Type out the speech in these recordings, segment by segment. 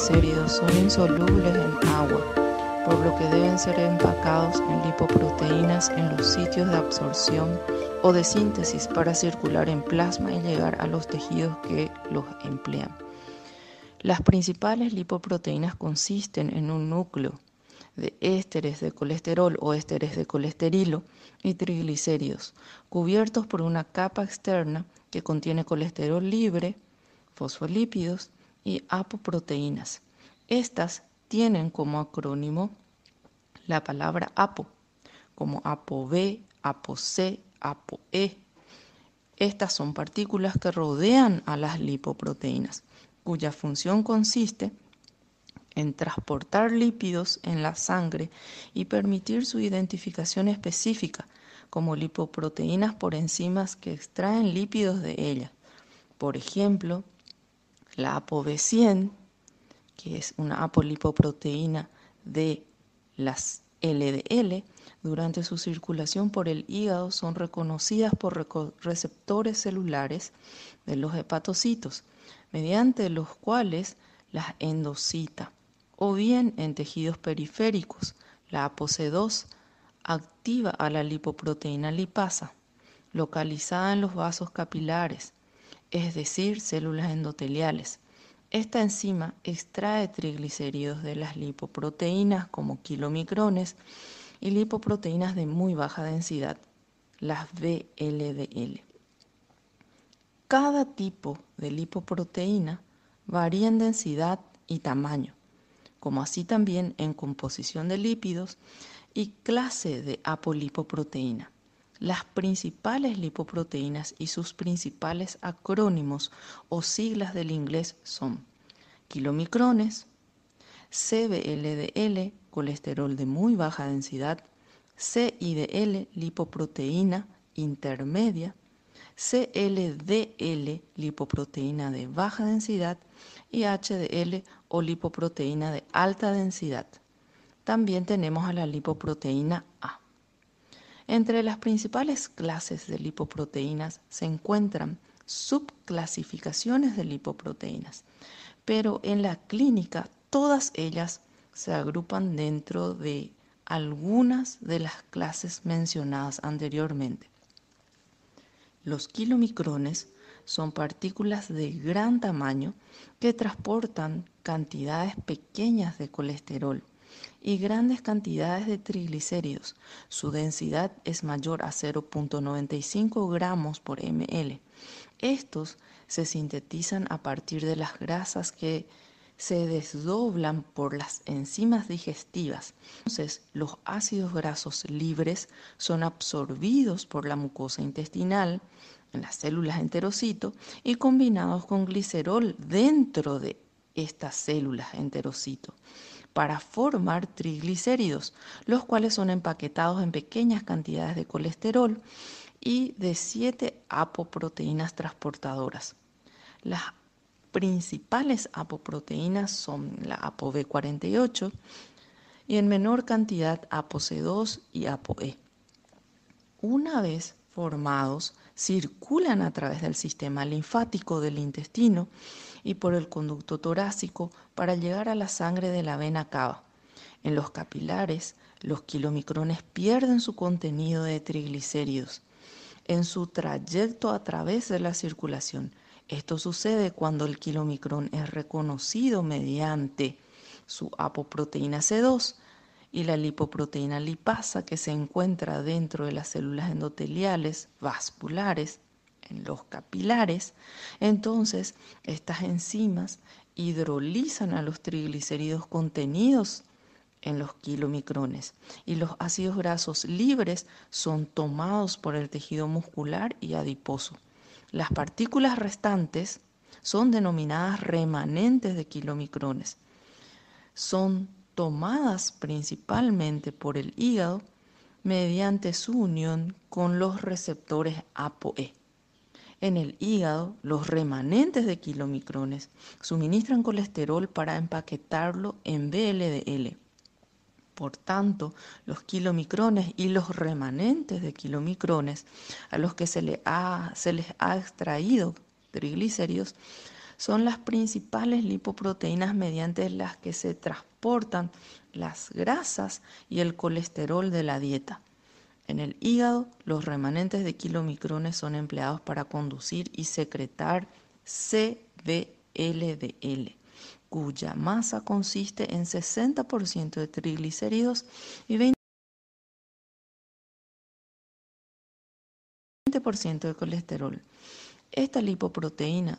triglicéridos son insolubles en agua, por lo que deben ser empacados en lipoproteínas en los sitios de absorción o de síntesis para circular en plasma y llegar a los tejidos que los emplean. Las principales lipoproteínas consisten en un núcleo de ésteres de colesterol o ésteres de colesterilo y triglicéridos, cubiertos por una capa externa que contiene colesterol libre, fosfolípidos y apoproteínas. Estas tienen como acrónimo la palabra APO, como ApoB, ApoC, ApoE. Estas son partículas que rodean a las lipoproteínas, cuya función consiste en transportar lípidos en la sangre y permitir su identificación específica como lipoproteínas por enzimas que extraen lípidos de ellas. Por ejemplo, la ApoB100, que es una apolipoproteína de las LDL, durante su circulación por el hígado son reconocidas por receptores celulares de los hepatocitos, mediante los cuales las endocita, o bien en tejidos periféricos. La ApoC2 activa a la lipoproteína lipasa, localizada en los vasos capilares, es decir, células endoteliales. Esta enzima extrae triglicéridos de las lipoproteínas como kilomicrones y lipoproteínas de muy baja densidad, las VLDL. Cada tipo de lipoproteína varía en densidad y tamaño, como así también en composición de lípidos y clase de apolipoproteína. Las principales lipoproteínas y sus principales acrónimos o siglas del inglés son kilomicrones, CBLDL, colesterol de muy baja densidad, CIDL, lipoproteína intermedia, CLDL, lipoproteína de baja densidad, y HDL o lipoproteína de alta densidad. También tenemos a la lipoproteína A. Entre las principales clases de lipoproteínas se encuentran subclasificaciones de lipoproteínas, pero en la clínica todas ellas se agrupan dentro de algunas de las clases mencionadas anteriormente. Los kilomicrones son partículas de gran tamaño que transportan cantidades pequeñas de colesterol y grandes cantidades de triglicéridos. Su densidad es mayor a 0,95 gramos por ml. Estos se sintetizan a partir de las grasas que se desdoblan por las enzimas digestivas. Entonces, los ácidos grasos libres son absorbidos por la mucosa intestinal en las células enterocito y combinados con glicerol dentro de estas células enterocito para formar triglicéridos, los cuales son empaquetados en pequeñas cantidades de colesterol y de 7 apoproteínas transportadoras. Las principales apoproteínas son la ApoB48 y en menor cantidad ApoC2 y ApoE. Una vez formados, circulan a través del sistema linfático del intestino y por el conducto torácico para llegar a la sangre de la vena cava. En los capilares, los kilomicrones pierden su contenido de triglicéridos en su trayecto a través de la circulación. Esto sucede cuando el kilomicrón es reconocido mediante su apoproteína C2 y la lipoproteína lipasa que se encuentra dentro de las células endoteliales vasculares en los capilares. Entonces, estas enzimas hidrolizan a los triglicéridos contenidos en los kilomicrones y los ácidos grasos libres son tomados por el tejido muscular y adiposo. Las partículas restantes son denominadas remanentes de kilomicrones. Son tomadas principalmente por el hígado mediante su unión con los receptores ApoE. En el hígado, los remanentes de kilomicrones suministran colesterol para empaquetarlo en VLDL. Por tanto, los kilomicrones y los remanentes de kilomicrones a los que se les ha extraído triglicéridos son las principales lipoproteínas mediante las que se transportan las grasas y el colesterol de la dieta. En el hígado, los remanentes de kilomicrones son empleados para conducir y secretar CBLDL, cuya masa consiste en 60% de triglicéridos y 20% de colesterol. Esta lipoproteína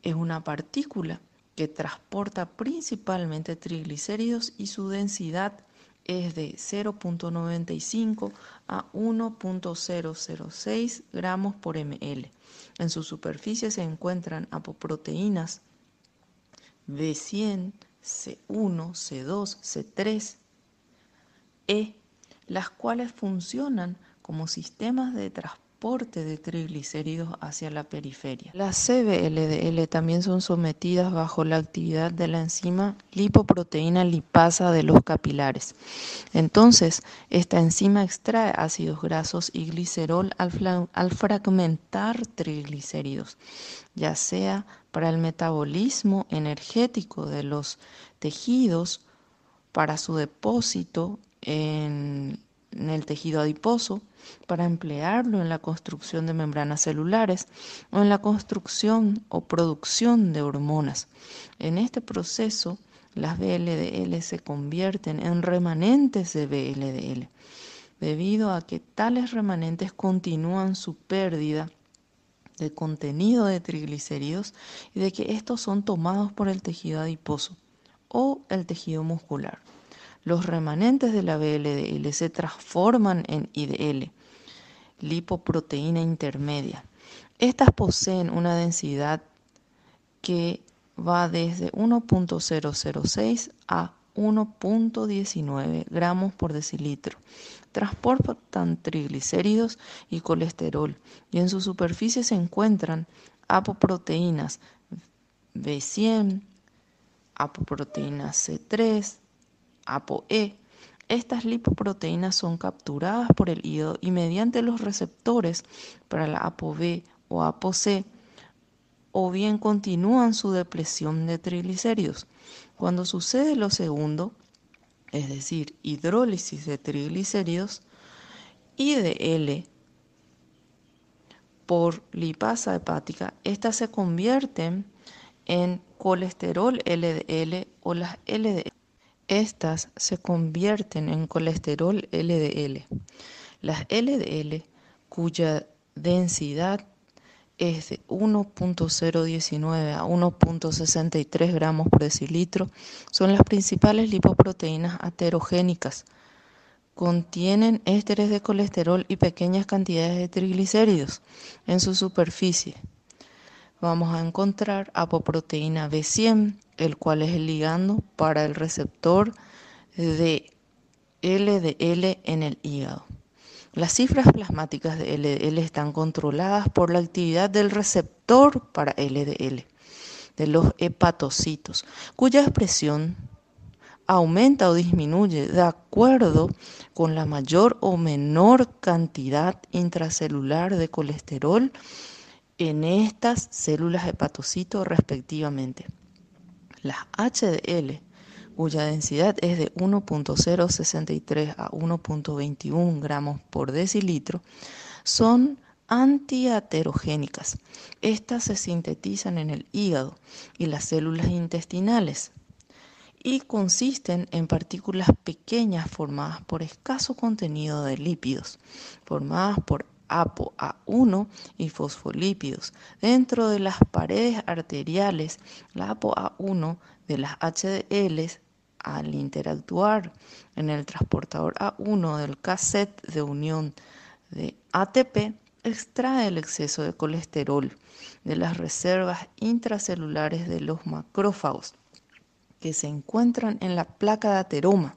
es una partícula que transporta principalmente triglicéridos y su densidad es de 0.95 a 1.006 gramos por ml. En su superficie se encuentran apoproteínas B100, C1, C2, C3, E, las cuales funcionan como sistemas de transporte de triglicéridos hacia la periferia. Las CBLDL también son sometidas bajo la actividad de la enzima lipoproteína lipasa de los capilares. Entonces, esta enzima extrae ácidos grasos y glicerol al fragmentar triglicéridos, ya sea para el metabolismo energético de los tejidos, para su depósito en el tejido adiposo, para emplearlo en la construcción de membranas celulares o en la construcción o producción de hormonas. En este proceso, las VLDL se convierten en remanentes de VLDL, debido a que tales remanentes continúan su pérdida de contenido de triglicéridos y de que estos son tomados por el tejido adiposo o el tejido muscular. Los remanentes de la VLDL se transforman en IDL, lipoproteína intermedia. Estas poseen una densidad que va desde 1.006 a 1.19 gramos por decilitro. Transportan triglicéridos y colesterol y en su superficie se encuentran apoproteínas B100, apoproteínas C3, ApoE. Estas lipoproteínas son capturadas por el hígado y mediante los receptores para la ApoB o ApoC, o bien continúan su depresión de triglicéridos. Cuando sucede lo segundo, es decir, hidrólisis de triglicéridos, IDL por lipasa hepática, estas se convierten en colesterol LDL o las LDL. Estas se convierten en colesterol LDL. Las LDL, cuya densidad es de 1.019 a 1.63 gramos por decilitro, son las principales lipoproteínas aterogénicas. Contienen ésteres de colesterol y pequeñas cantidades de triglicéridos en su superficie. Vamos a encontrar apoproteína B100, el cual es el ligando para el receptor de LDL en el hígado. Las cifras plasmáticas de LDL están controladas por la actividad del receptor para LDL, de los hepatocitos, cuya expresión aumenta o disminuye de acuerdo con la mayor o menor cantidad intracelular de colesterol en estas células hepatocitos respectivamente. Las HDL, cuya densidad es de 1.063 a 1.21 gramos por decilitro, son antiaterogénicas. Estas se sintetizan en el hígado y las células intestinales y consisten en partículas pequeñas formadas por escaso contenido de lípidos, formadas por ApoA1 y fosfolípidos. Dentro de las paredes arteriales, la ApoA1 de las HDL, al interactuar en el transportador A1 del cassette de unión de ATP, extrae el exceso de colesterol de las reservas intracelulares de los macrófagos que se encuentran en la placa de ateroma.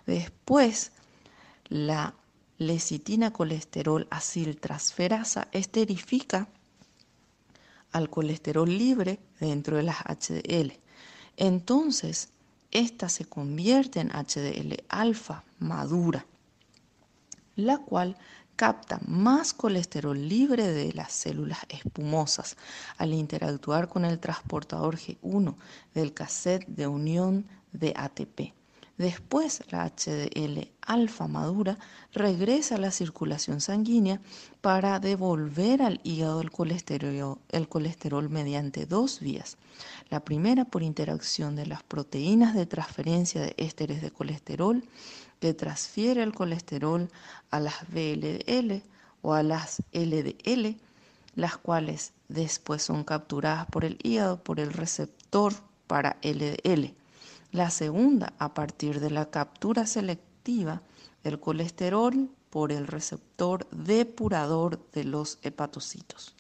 Después, la lecitina colesterol aciltransferasa esterifica al colesterol libre dentro de las HDL. Entonces, esta se convierte en HDL alfa madura, la cual capta más colesterol libre de las células espumosas al interactuar con el transportador G1 del cassette de unión de ATP. Después, la HDL alfa madura regresa a la circulación sanguínea para devolver al hígado el colesterol mediante dos vías. La primera por interacción de las proteínas de transferencia de ésteres de colesterol que transfiere el colesterol a las VLDL o a las LDL, las cuales después son capturadas por el hígado por el receptor para LDL. La segunda, a partir de la captura selectiva del colesterol por el receptor depurador de los hepatocitos.